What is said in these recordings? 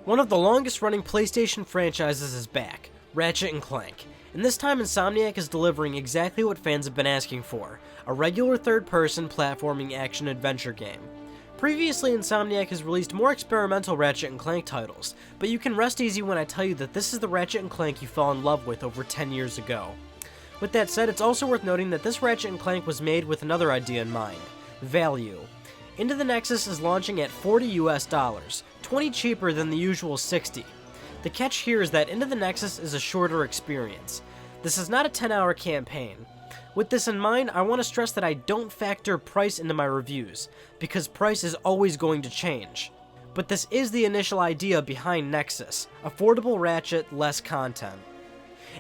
One of the longest running PlayStation franchises is back, Ratchet & Clank, and this time Insomniac is delivering exactly what fans have been asking for, a regular third-person platforming action-adventure game. Previously, Insomniac has released more experimental Ratchet & Clank titles, but you can rest easy when I tell you that this is the Ratchet & Clank you fell in love with over 10 years ago. With that said, it's also worth noting that this Ratchet & Clank was made with another idea in mind, value. Into the Nexus is launching at $40 US, 20 cheaper than the usual 60. The catch here is that Into the Nexus is a shorter experience. This is not a 10-hour campaign. With this in mind, I want to stress that I don't factor price into my reviews, because price is always going to change. But this is the initial idea behind Nexus, affordable Ratchet, less content.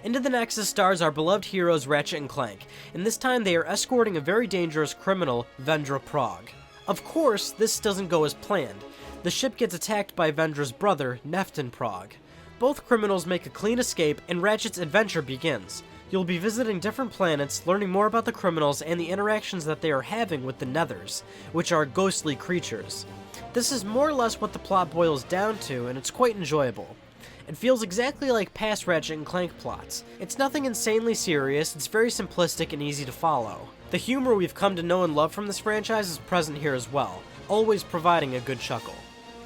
Into the Nexus stars our beloved heroes Ratchet and Clank, and this time they are escorting a very dangerous criminal, Vendra Prague. Of course, this doesn't go as planned. The ship gets attacked by Vendra's brother, Neftin Prague. Both criminals make a clean escape, and Ratchet's adventure begins. You'll be visiting different planets, learning more about the criminals and the interactions that they are having with the Nethers, which are ghostly creatures. This is more or less what the plot boils down to, and it's quite enjoyable. It feels exactly like past Ratchet & Clank plots. It's nothing insanely serious, it's very simplistic and easy to follow. The humor we've come to know and love from this franchise is present here as well, always providing a good chuckle.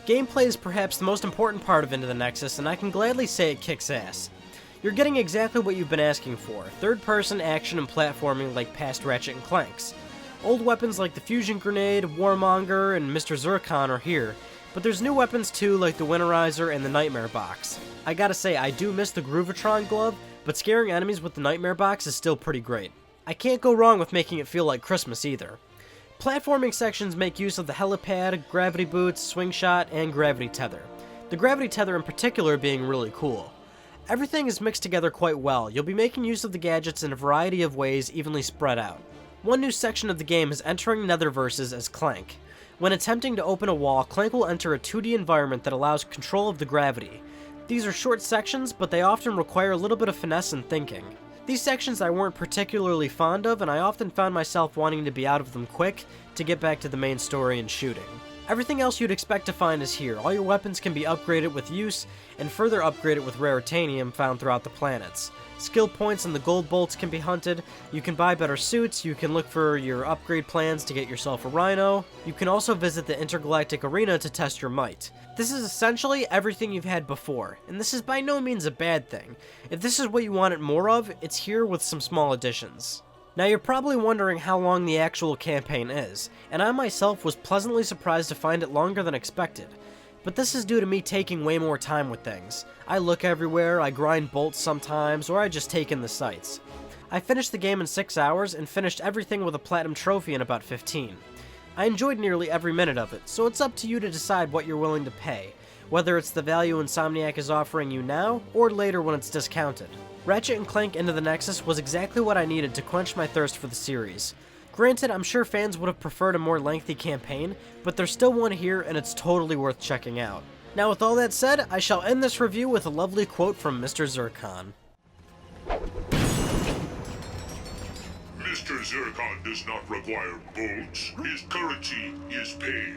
Gameplay is perhaps the most important part of Into the Nexus, and I can gladly say it kicks ass. You're getting exactly what you've been asking for, third-person action and platforming like past Ratchet & Clanks. Old weapons like the Fusion Grenade, Warmonger, and Mr. Zurkon are here, but there's new weapons too like the Winterizer and the Nightmare Box. I gotta say, I do miss the Groovatron glove, but scaring enemies with the Nightmare Box is still pretty great. I can't go wrong with making it feel like Christmas either. Platforming sections make use of the helipad, gravity boots, swing shot, and gravity tether. The gravity tether in particular being really cool. Everything is mixed together quite well. You'll be making use of the gadgets in a variety of ways evenly spread out. One new section of the game is entering Netherverses as Clank. When attempting to open a wall, Clank will enter a 2D environment that allows control of the gravity. These are short sections, but they often require a little bit of finesse and thinking. These sections I weren't particularly fond of, and I often found myself wanting to be out of them quick to get back to the main story and shooting. Everything else you'd expect to find is here. All your weapons can be upgraded with use, and further upgraded with raritanium found throughout the planets. Skill points and the gold bolts can be hunted, you can buy better suits, you can look for your upgrade plans to get yourself a Rhino, you can also visit the Intergalactic Arena to test your might. This is essentially everything you've had before, and this is by no means a bad thing. If this is what you wanted more of, it's here with some small additions. Now you're probably wondering how long the actual campaign is, and I myself was pleasantly surprised to find it longer than expected. But this is due to me taking way more time with things. I look everywhere, I grind bolts sometimes, or I just take in the sights. I finished the game in 6 hours and finished everything with a platinum trophy in about 15. I enjoyed nearly every minute of it, so it's up to you to decide what you're willing to pay, whether it's the value Insomniac is offering you now, or later when it's discounted. Ratchet & Clank Into the Nexus was exactly what I needed to quench my thirst for the series. Granted, I'm sure fans would have preferred a more lengthy campaign, but there's still one here and it's totally worth checking out. Now with all that said, I shall end this review with a lovely quote from Mr. Zurkon. Mr. Zurkon does not require bolts. His currency is pain.